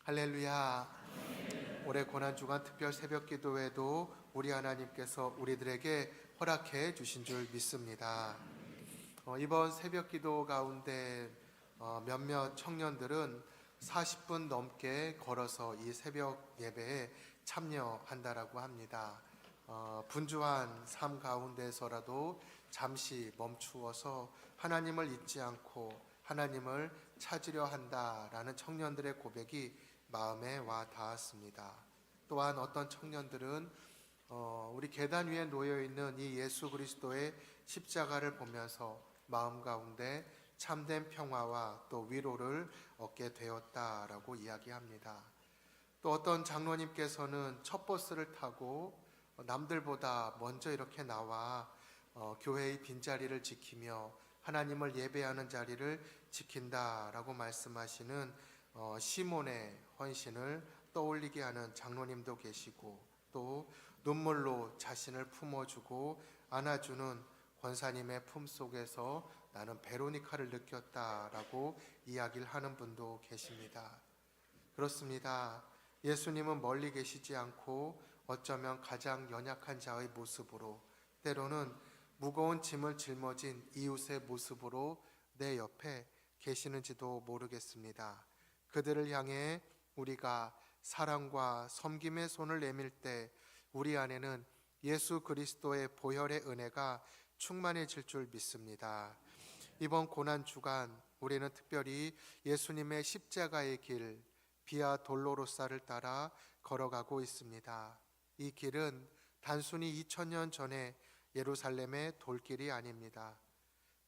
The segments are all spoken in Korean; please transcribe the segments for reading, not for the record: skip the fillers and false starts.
할렐루야. 올해 고난주간 특별 새벽 기도회도 우리 하나님께서 우리들에게 허락해 주신 줄 믿습니다. 이번 새벽 기도 가운데 몇몇 청년들은 40분 넘게 걸어서 이 새벽 예배에 참여한다라고 합니다. 분주한 삶 가운데서라도 잠시 멈추어서 하나님을 잊지 않고 하나님을 찾으려 한다라는 청년들의 고백이 마음에 와 닿았습니다. 또한 어떤 청년들은 우리 계단 위에 놓여 있는 이 예수 그리스도의 십자가를 보면서 마음 가운데 참된 평화와 또 위로를 얻게 되었다라고 이야기합니다. 또 어떤 장로님께서는 첫 버스를 타고 남들보다 먼저 이렇게 나와 교회의 빈자리를 지키며 하나님을 예배하는 자리를 지킨다라고 말씀하시는 시몬의 헌신을 떠올리게 하는 장로님도 계시고, 또 눈물로 자신을 품어주고 안아주는 권사님의 품속에서 나는 베로니카를 느꼈다라고 이야기를 하는 분도 계십니다. 그렇습니다. 예수님은 멀리 계시지 않고 어쩌면 가장 연약한 자의 모습으로, 때로는 무거운 짐을 짊어진 이웃의 모습으로 내 옆에 계시는지도 모르겠습니다. 그들을 향해 우리가 사랑과 섬김의 손을 내밀 때 우리 안에는 예수 그리스도의 보혈의 은혜가 충만해질 줄 믿습니다. 이번 고난 주간 우리는 특별히 예수님의 십자가의 길, 비아 돌로로사를 따라 걸어가고 있습니다. 이 길은 단순히 2000년 전에 예루살렘의 돌길이 아닙니다.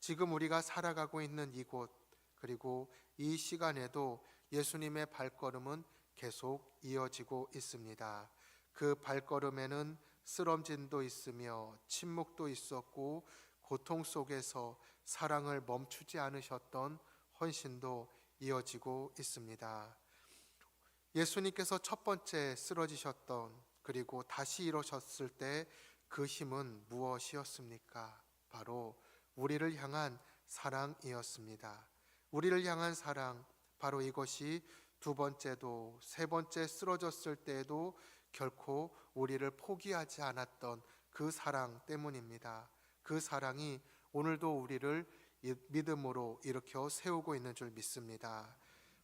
지금 우리가 살아가고 있는 이곳, 그리고 이 시간에도 예수님의 발걸음은 계속 이어지고 있습니다. 그 발걸음에는 쓰러짐도 있으며 침묵도 있었고, 고통 속에서 사랑을 멈추지 않으셨던 헌신도 이어지고 있습니다. 예수님께서 첫 번째 쓰러지셨던, 그리고 다시 일어섰을 때 그 힘은 무엇이었습니까? 바로 우리를 향한 사랑이었습니다. 우리를 향한 사랑, 바로 이것이 두 번째도 세 번째 쓰러졌을 때에도 결코 우리를 포기하지 않았던 그 사랑 때문입니다. 그 사랑이 오늘도 우리를 믿음으로 일으켜 세우고 있는 줄 믿습니다.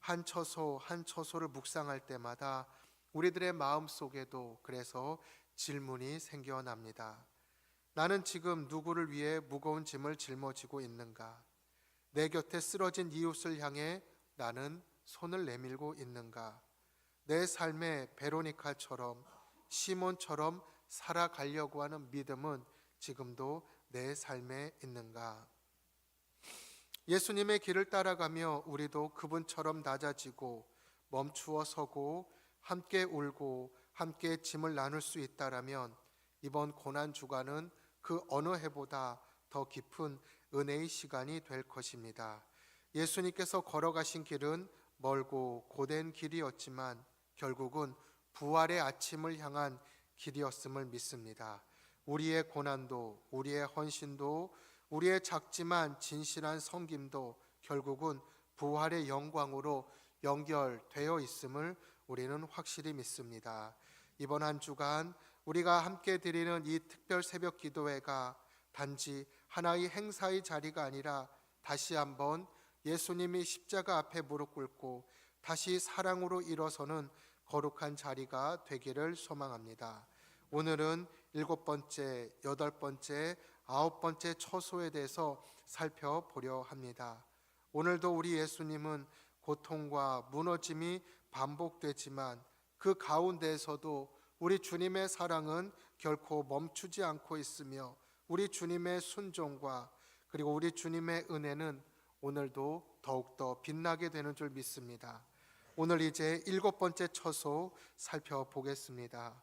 한 처소 한 처소를 묵상할 때마다 우리들의 마음속에도 그래서 질문이 생겨납니다. 나는 지금 누구를 위해 무거운 짐을 짊어지고 있는가? 내 곁에 쓰러진 이웃을 향해 나는 손을 내밀고 있는가? 내 삶의 베로니카처럼, 시몬처럼 살아가려고 하는 믿음은 지금도 내 삶에 있는가? 예수님의 길을 따라가며 우리도 그분처럼 낮아지고 멈추어 서고 함께 울고 함께 짐을 나눌 수 있다라면 이번 고난 주간은 그 어느 해보다 더 깊은 은혜의 시간이 될 것입니다. 예수님께서 걸어가신 길은 멀고 고된 길이었지만 결국은 부활의 아침을 향한 길이었음을 믿습니다. 우리의 고난도, 우리의 헌신도, 우리의 작지만 진실한 섬김도 결국은 부활의 영광으로 연결되어 있음을 우리는 확실히 믿습니다. 이번 한 주간 우리가 함께 드리는 이 특별 새벽 기도회가 단지 하나의 행사의 자리가 아니라 다시 한번 예수님이 십자가 앞에 무릎 꿇고 다시 사랑으로 일어서는 거룩한 자리가 되기를 소망합니다. 오늘은 7번째, 8번째, 9번째 처소에 대해서 살펴보려 합니다. 오늘도 우리 예수님은 고통과 무너짐이 반복되지만 그 가운데에서도 우리 주님의 사랑은 결코 멈추지 않고 있으며 우리 주님의 순종과 그리고 우리 주님의 은혜는 오늘도 더욱더 빛나게 되는 줄 믿습니다. 오늘 이제 7번째 처소 살펴보겠습니다.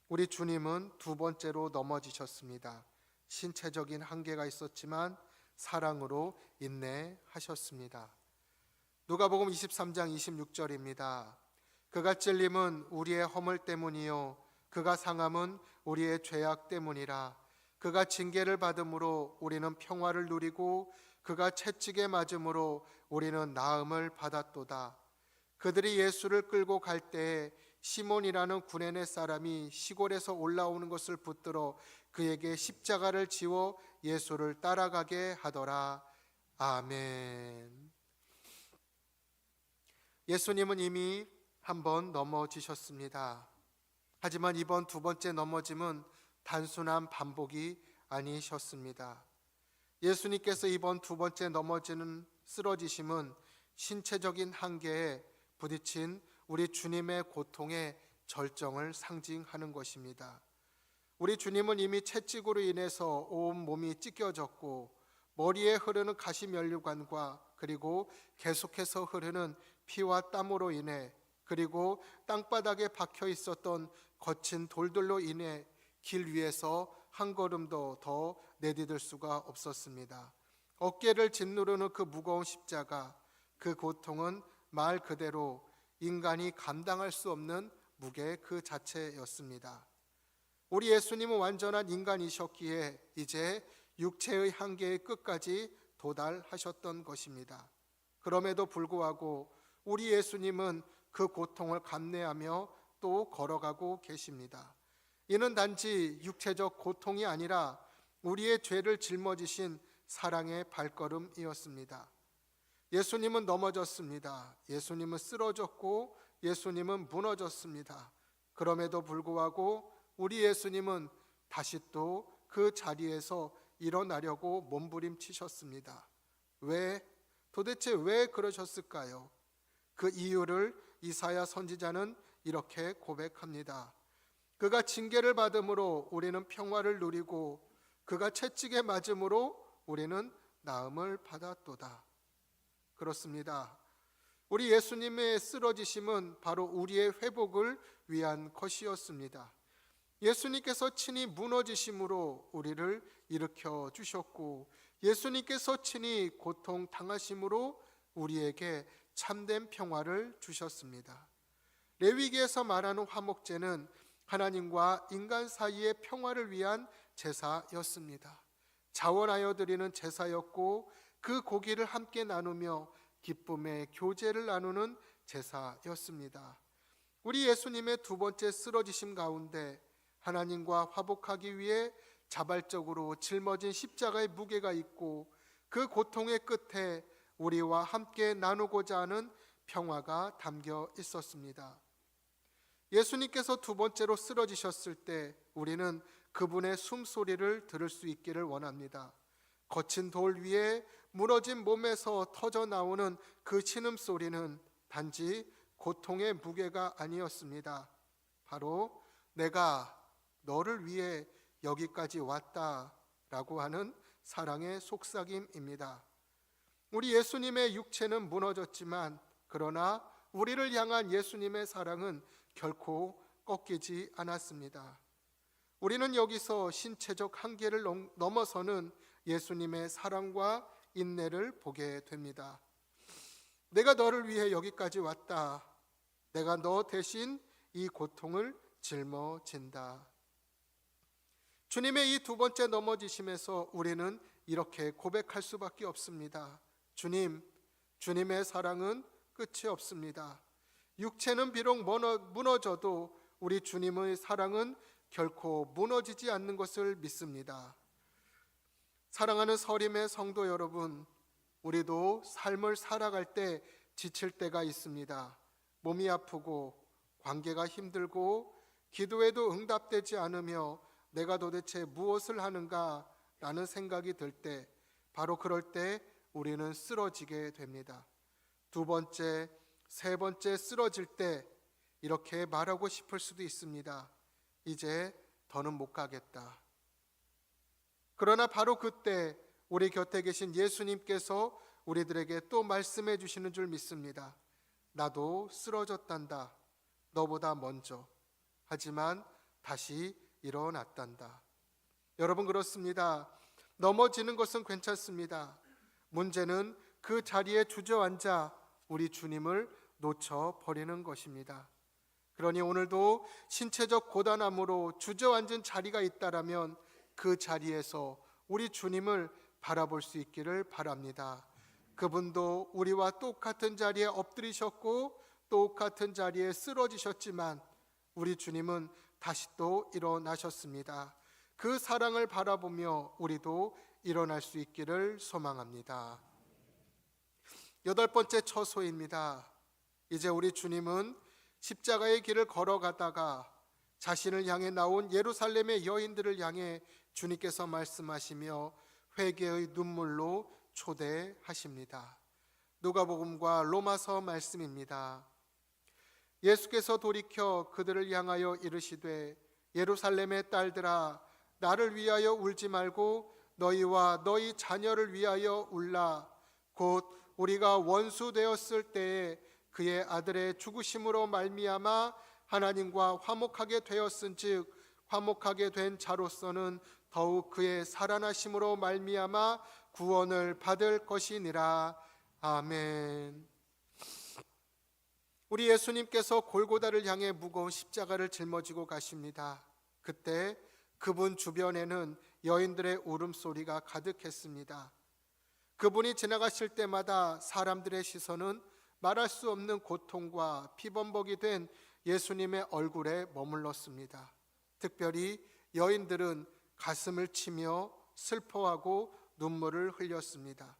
우리 주님은 두 번째로 넘어지셨습니다. 신체적인 한계가 있었지만 사랑으로 인내하셨습니다. 누가복음 23장 26절입니다. 그가 찔림은 우리의 허물 때문이요 그가 상함은 우리의 죄악 때문이라. 그가 징계를 받음으로 우리는 평화를 누리고 그가 채찍에 맞음으로 우리는 나음을 받았도다. 그들이 예수를 끌고 갈 때에 시몬이라는 구레네 사람이 시골에서 올라오는 것을 붙들어 그에게 십자가를 지워 예수를 따라가게 하더라. 아멘. 예수님은 이미 한 번 넘어지셨습니다. 하지만 이번 두 번째 넘어짐은 단순한 반복이 아니셨습니다. 예수님께서 이번 두 번째 넘어지는 쓰러지심은 신체적인 한계에 부딪힌 우리 주님의 고통의 절정을 상징하는 것입니다. 우리 주님은 이미 채찍으로 인해서 온 몸이 찢겨졌고 머리에 흐르는 가시면류관과 그리고 계속해서 흐르는 피와 땀으로 인해 그리고 땅바닥에 박혀 있었던 거친 돌들로 인해 길 위에서 한 걸음도 더 내디딜 수가 없었습니다. 어깨를 짓누르는 그 무거운 십자가, 그 고통은 말 그대로 인간이 감당할 수 없는 무게 그 자체였습니다. 우리 예수님은 완전한 인간이셨기에 이제 육체의 한계의 끝까지 도달하셨던 것입니다. 그럼에도 불구하고 우리 예수님은 그 고통을 감내하며 또 걸어가고 계십니다. 이는 단지 육체적 고통이 아니라 우리의 죄를 짊어지신 사랑의 발걸음이었습니다. 예수님은 넘어졌습니다. 예수님은 쓰러졌고 예수님은 무너졌습니다. 그럼에도 불구하고 우리 예수님은 다시 또 그 자리에서 일어나려고 몸부림치셨습니다. 도대체 왜 그러셨을까요? 그 이유를 이사야 선지자는 이렇게 고백합니다. 그가 징계를 받음으로 우리는 평화를 누리고 그가 채찍에 맞음으로 우리는 나음을 받았도다. 그렇습니다. 우리 예수님의 쓰러지심은 바로 우리의 회복을 위한 것이었습니다. 예수님께서 친히 무너지심으로 우리를 일으켜 주셨고 예수님께서 친히 고통 당하심으로 우리에게 참된 평화를 주셨습니다. 레위기에서 말하는 화목제는 하나님과 인간 사이의 평화를 위한 제사였습니다. 자원하여 드리는 제사였고 그 고기를 함께 나누며 기쁨의 교제를 나누는 제사였습니다. 우리 예수님의 두 번째 쓰러지심 가운데 하나님과 화복하기 위해 자발적으로 짊어진 십자가의 무게가 있고 그 고통의 끝에 우리와 함께 나누고자 하는 평화가 담겨 있었습니다. 예수님께서 두 번째로 쓰러지셨을 때 우리는 그분의 숨소리를 들을 수 있기를 원합니다. 거친 돌 위에 무너진 몸에서 터져 나오는 그 신음소리는 단지 고통의 무게가 아니었습니다. 바로 내가 너를 위해 여기까지 왔다라고 하는 사랑의 속삭임입니다. 우리 예수님의 육체는 무너졌지만 그러나 우리를 향한 예수님의 사랑은 결코 꺾이지 않았습니다. 우리는 여기서 신체적 한계를 넘어서는 예수님의 사랑과 인내를 보게 됩니다. 내가 너를 위해 여기까지 왔다. 내가 너 대신 이 고통을 짊어진다. 주님의 이 두 번째 넘어지심에서 우리는 이렇게 고백할 수밖에 없습니다. 주님의 사랑은 끝이 없습니다. 육체는 비록 무너져도 우리 주님의 사랑은 결코 무너지지 않는 것을 믿습니다. 사랑하는 서림의 성도 여러분, 우리도 삶을 살아갈 때 지칠 때가 있습니다. 몸이 아프고 관계가 힘들고 기도에도 응답되지 않으며 내가 도대체 무엇을 하는가 라는 생각이 들 때, 바로 그럴 때 우리는 쓰러지게 됩니다. 두 번째, 세 번째 쓰러질 때 이렇게 말하고 싶을 수도 있습니다. 이제 더는 못 가겠다. 그러나 바로 그때 우리 곁에 계신 예수님께서 우리들에게 또 말씀해 주시는 줄 믿습니다. 나도 쓰러졌단다. 너보다 먼저. 하지만 다시 일어났단다. 여러분, 그렇습니다. 넘어지는 것은 괜찮습니다. 문제는 그 자리에 주저앉아 우리 주님을 놓쳐버리는 것입니다. 그러니 오늘도 신체적 고단함으로 주저앉은 자리가 있다라면 그 자리에서 우리 주님을 바라볼 수 있기를 바랍니다. 그분도 우리와 똑같은 자리에 엎드리셨고 똑같은 자리에 쓰러지셨지만 우리 주님은 다시 또 일어나셨습니다. 그 사랑을 바라보며 우리도 일어날 수 있기를 소망합니다. 8번째 처소입니다. 이제 우리 주님은 십자가의 길을 걸어가다가 자신을 향해 나온 예루살렘의 여인들을 향해 주님께서 말씀하시며 회개의 눈물로 초대하십니다. 누가복음과 로마서 말씀입니다. 예수께서 돌이켜 그들을 향하여 이르시되 예루살렘의 딸들아 나를 위하여 울지 말고 너희와 너희 자녀를 위하여 울라. 곧 우리가 원수 되었을 때에 그의 아들의 죽으심으로 말미암아 하나님과 화목하게 되었은즉 화목하게 된 자로서는 더욱 그의 살아나심으로 말미암아 구원을 받을 것이니라. 아멘. 우리 예수님께서 골고다를 향해 무거운 십자가를 짊어지고 가십니다. 그때 그분 주변에는 여인들의 울음소리가 가득했습니다. 그분이 지나가실 때마다 사람들의 시선은 말할 수 없는 고통과 피범벅이 된 예수님의 얼굴에 머물렀습니다. 특별히 여인들은 가슴을 치며 슬퍼하고 눈물을 흘렸습니다.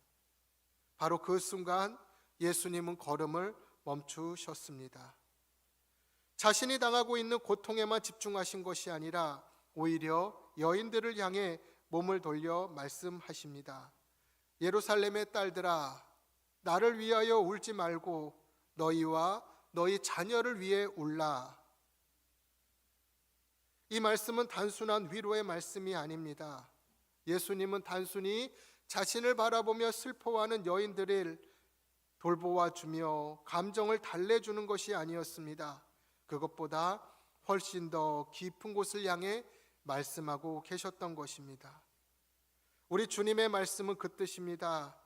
바로 그 순간 예수님은 걸음을 멈추셨습니다. 자신이 당하고 있는 고통에만 집중하신 것이 아니라 오히려 여인들을 향해 몸을 돌려 말씀하십니다. 예루살렘의 딸들아 나를 위하여 울지 말고 너희와 너희 자녀를 위해 울라. 이 말씀은 단순한 위로의 말씀이 아닙니다. 예수님은 단순히 자신을 바라보며 슬퍼하는 여인들을 돌보아 주며 감정을 달래주는 것이 아니었습니다. 그것보다 훨씬 더 깊은 곳을 향해 말씀하고 계셨던 것입니다. 우리 주님의 말씀은 그 뜻입니다.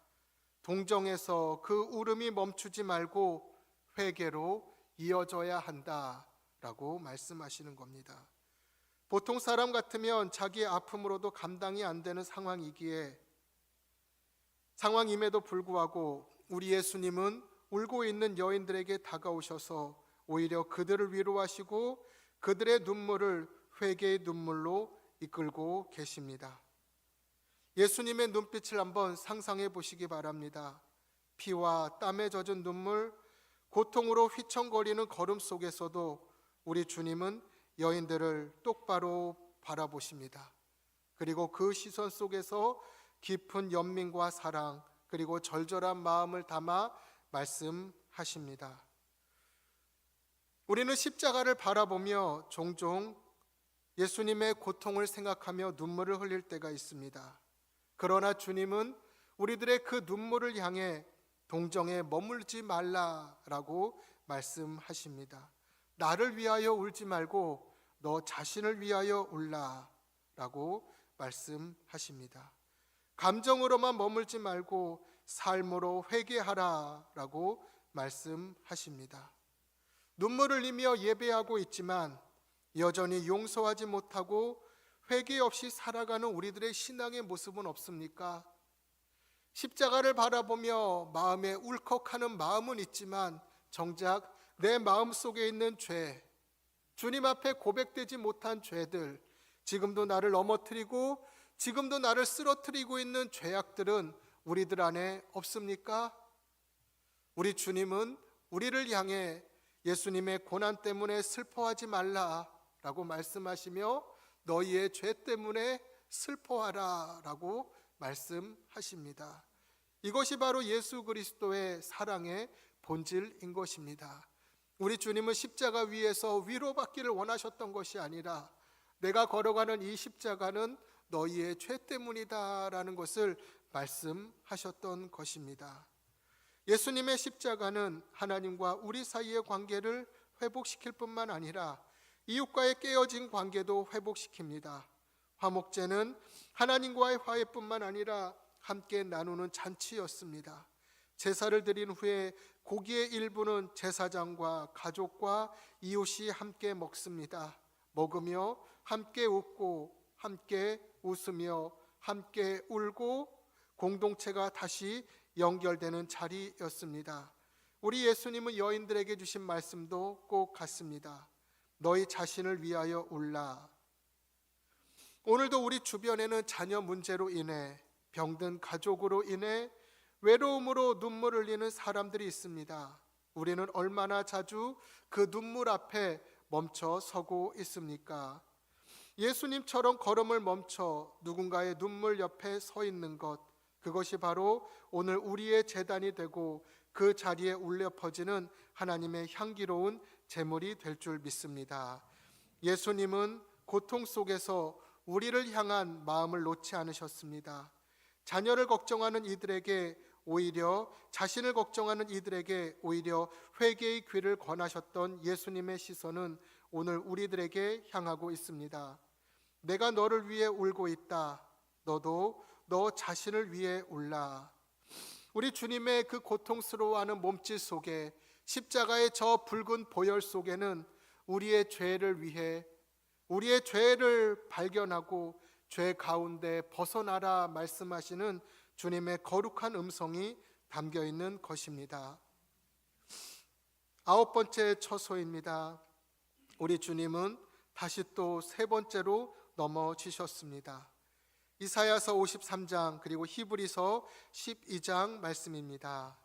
동정에서 그 울음이 멈추지 말고 회개로 이어져야 한다라고 말씀하시는 겁니다. 보통 사람 같으면 자기의 아픔으로도 감당이 안 되는 상황임에도 불구하고 우리 예수님은 울고 있는 여인들에게 다가오셔서 오히려 그들을 위로하시고 그들의 눈물을 회개의 눈물로 이끌고 계십니다. 예수님의 눈빛을 한번 상상해 보시기 바랍니다. 피와 땀에 젖은 눈물, 고통으로 휘청거리는 걸음 속에서도 우리 주님은 여인들을 똑바로 바라보십니다. 그리고 그 시선 속에서 깊은 연민과 사랑 그리고 절절한 마음을 담아 말씀하십니다. 우리는 십자가를 바라보며 종종 예수님의 고통을 생각하며 눈물을 흘릴 때가 있습니다. 그러나 주님은 우리들의 그 눈물을 향해 동정에 머물지 말라라고 말씀하십니다. 나를 위하여 울지 말고 너 자신을 위하여 울라라고 말씀하십니다. 감정으로만 머물지 말고 삶으로 회개하라라고 말씀하십니다. 눈물을 흘리며 예배하고 있지만 여전히 용서하지 못하고 회개 없이 살아가는 우리들의 신앙의 모습은 없습니까? 십자가를 바라보며 마음에 울컥하는 마음은 있지만 정작 내 마음 속에 있는 죄, 주님 앞에 고백되지 못한 죄들, 지금도 나를 넘어뜨리고 지금도 나를 쓰러뜨리고 있는 죄악들은 우리들 안에 없습니까? 우리 주님은 우리를 향해 예수님의 고난 때문에 슬퍼하지 말라라고 말씀하시며 너희의 죄 때문에 슬퍼하라라고 말씀하십니다. 이것이 바로 예수 그리스도의 사랑의 본질인 것입니다. 우리 주님은 십자가 위에서 위로받기를 원하셨던 것이 아니라 내가 걸어가는 이 십자가는 너희의 죄 때문이다라는 것을 말씀하셨던 것입니다. 예수님의 십자가는 하나님과 우리 사이의 관계를 회복시킬 뿐만 아니라 이웃과의 깨어진 관계도 회복시킵니다. 화목제는 하나님과의 화해뿐만 아니라 함께 나누는 잔치였습니다. 제사를 드린 후에 고기의 일부는 제사장과 가족과 이웃이 함께 먹습니다. 먹으며 함께 웃고 함께 웃으며 함께 울고 공동체가 다시 연결되는 자리였습니다. 우리 예수님은 여인들에게 주신 말씀도 꼭 같습니다. 너희 자신을 위하여 울라. 오늘도 우리 주변에는 자녀 문제로 인해, 병든 가족으로 인해 외로움으로 눈물 흘리는 사람들이 있습니다. 우리는 얼마나 자주 그 눈물 앞에 멈춰 서고 있습니까? 예수님처럼 걸음을 멈춰 누군가의 눈물 옆에 서 있는 것, 그것이 바로 오늘 우리의 제단이 되고 그 자리에 울려 퍼지는 하나님의 향기로운 제물이 될 줄 믿습니다. 예수님은 고통 속에서 우리를 향한 마음을 놓지 않으셨습니다. 자녀를 걱정하는 이들에게 오히려, 자신을 걱정하는 이들에게 오히려 회개의 귀를 권하셨던 예수님의 시선은 오늘 우리들에게 향하고 있습니다. 내가 너를 위해 울고 있다. 너도 너 자신을 위해 울라. 우리 주님의 그 고통스러워하는 몸짓 속에, 십자가의 저 붉은 보혈 속에는 우리의 죄를 위해, 우리의 죄를 발견하고 죄 가운데 벗어나라 말씀하시는 주님의 거룩한 음성이 담겨 있는 것입니다. 9번째 처소입니다. 우리 주님은 다시 또 세 번째로 넘어지셨습니다. 이사야서 53장 그리고 히브리서 12장 말씀입니다.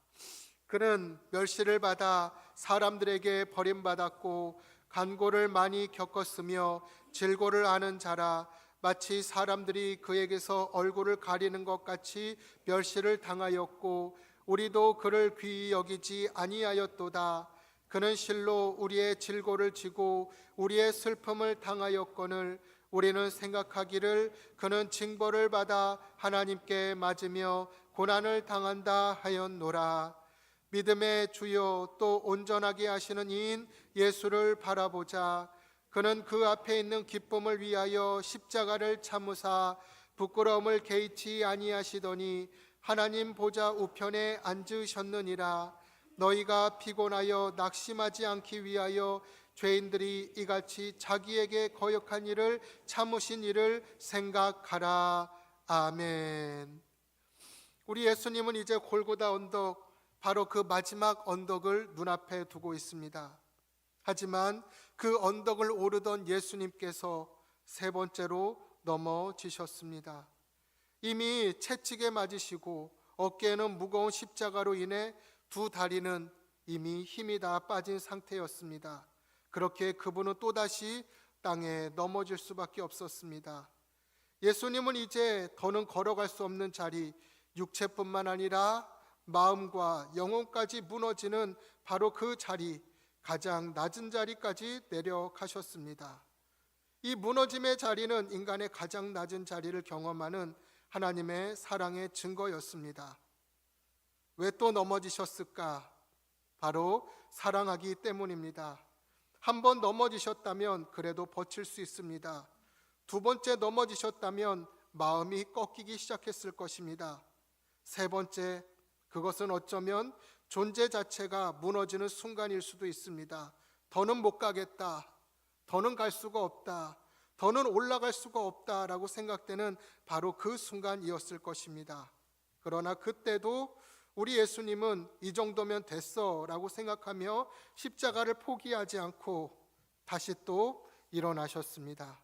그는 멸시를 받아 사람들에게 버림받았고 간고를 많이 겪었으며 질고를 아는 자라. 마치 사람들이 그에게서 얼굴을 가리는 것 같이 멸시를 당하였고 우리도 그를 귀히 여기지 아니하였도다. 그는 실로 우리의 질고를 지고 우리의 슬픔을 당하였거늘 우리는 생각하기를 그는 징벌을 받아 하나님께 맞으며 고난을 당한다 하였노라. 믿음의 주요 또 온전하게 하시는 이인 예수를 바라보자. 그는 그 앞에 있는 기쁨을 위하여 십자가를 참으사 부끄러움을 개의치 아니하시더니 하나님 보좌 우편에 앉으셨느니라. 너희가 피곤하여 낙심하지 않기 위하여 죄인들이 이같이 자기에게 거역한 일을 참으신 일을 생각하라. 아멘. 우리 예수님은 이제 골고다 언덕, 바로 그 마지막 언덕을 눈앞에 두고 있습니다. 하지만 그 언덕을 오르던 예수님께서 세 번째로 넘어지셨습니다. 이미 채찍에 맞으시고 어깨에는 무거운 십자가로 인해 두 다리는 이미 힘이 다 빠진 상태였습니다. 그렇게 그분은 또다시 땅에 넘어질 수밖에 없었습니다. 예수님은 이제 더는 걸어갈 수 없는 자리, 육체뿐만 아니라 마음과 영혼까지 무너지는 바로 그 자리, 가장 낮은 자리까지 내려가셨습니다. 이 무너짐의 자리는 인간의 가장 낮은 자리를 경험하는 하나님의 사랑의 증거였습니다. 왜 또 넘어지셨을까? 바로 사랑하기 때문입니다. 한 번 넘어지셨다면 그래도 버틸 수 있습니다. 두 번째 넘어지셨다면 마음이 꺾이기 시작했을 것입니다. 세 번째, 그것은 어쩌면 존재 자체가 무너지는 순간일 수도 있습니다. 더는 못 가겠다, 더는 갈 수가 없다, 더는 올라갈 수가 없다라고 생각되는 바로 그 순간이었을 것입니다. 그러나 그때도 우리 예수님은 이 정도면 됐어 라고 생각하며 십자가를 포기하지 않고 다시 또 일어나셨습니다.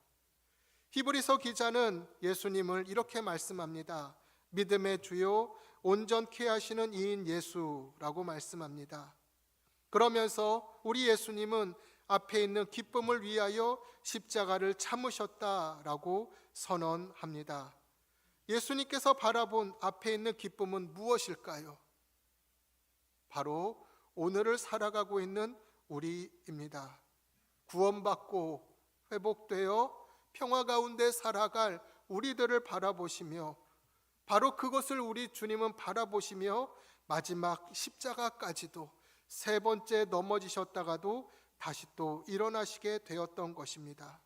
히브리서 기자는 예수님을 이렇게 말씀합니다. 믿음의 주요 온전케 하시는 이인 예수라고 말씀합니다. 그러면서 우리 예수님은 앞에 있는 기쁨을 위하여 십자가를 참으셨다라고 선언합니다. 예수님께서 바라본 앞에 있는 기쁨은 무엇일까요? 바로 오늘을 살아가고 있는 우리입니다. 구원받고 회복되어 평화 가운데 살아갈 우리들을 바라보시며 바로 그것을 우리 주님은 바라보시며 마지막 십자가까지도 세 번째 넘어지셨다가도 다시 또 일어나시게 되었던 것입니다.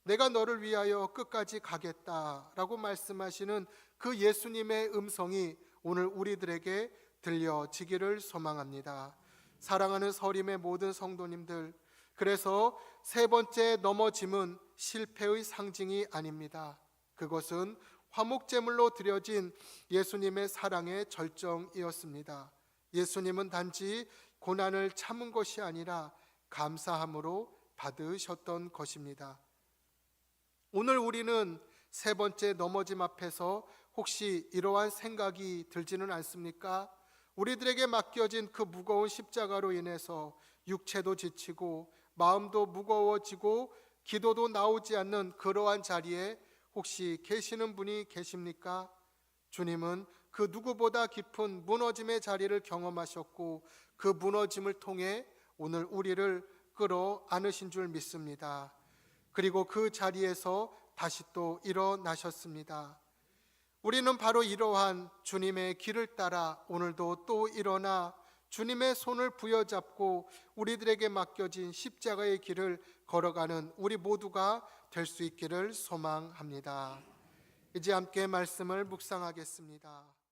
내가 너를 위하여 끝까지 가겠다라고 말씀하시는 그 예수님의 음성이 오늘 우리들에게 들려지기를 소망합니다. 사랑하는 서림의 모든 성도님들, 그래서 세 번째 넘어짐은 실패의 상징이 아닙니다. 그것은 화목제물로 드려진 예수님의 사랑의 절정이었습니다. 예수님은 단지 고난을 참은 것이 아니라 감사함으로 받으셨던 것입니다. 오늘 우리는 세 번째 넘어짐 앞에서 혹시 이러한 생각이 들지는 않습니까? 우리들에게 맡겨진 그 무거운 십자가로 인해서 육체도 지치고 마음도 무거워지고 기도도 나오지 않는 그러한 자리에 혹시 계시는 분이 계십니까? 주님은 그 누구보다 깊은 무너짐의 자리를 경험하셨고 그 무너짐을 통해 오늘 우리를 끌어 안으신 줄 믿습니다. 그리고 그 자리에서 다시 또 일어나셨습니다. 우리는 바로 이러한 주님의 길을 따라 오늘도 또 일어나 주님의 손을 부여잡고 우리들에게 맡겨진 십자가의 길을 걸어가는 우리 모두가 될 수 있기를 소망합니다. 이제 함께 말씀을 묵상하겠습니다.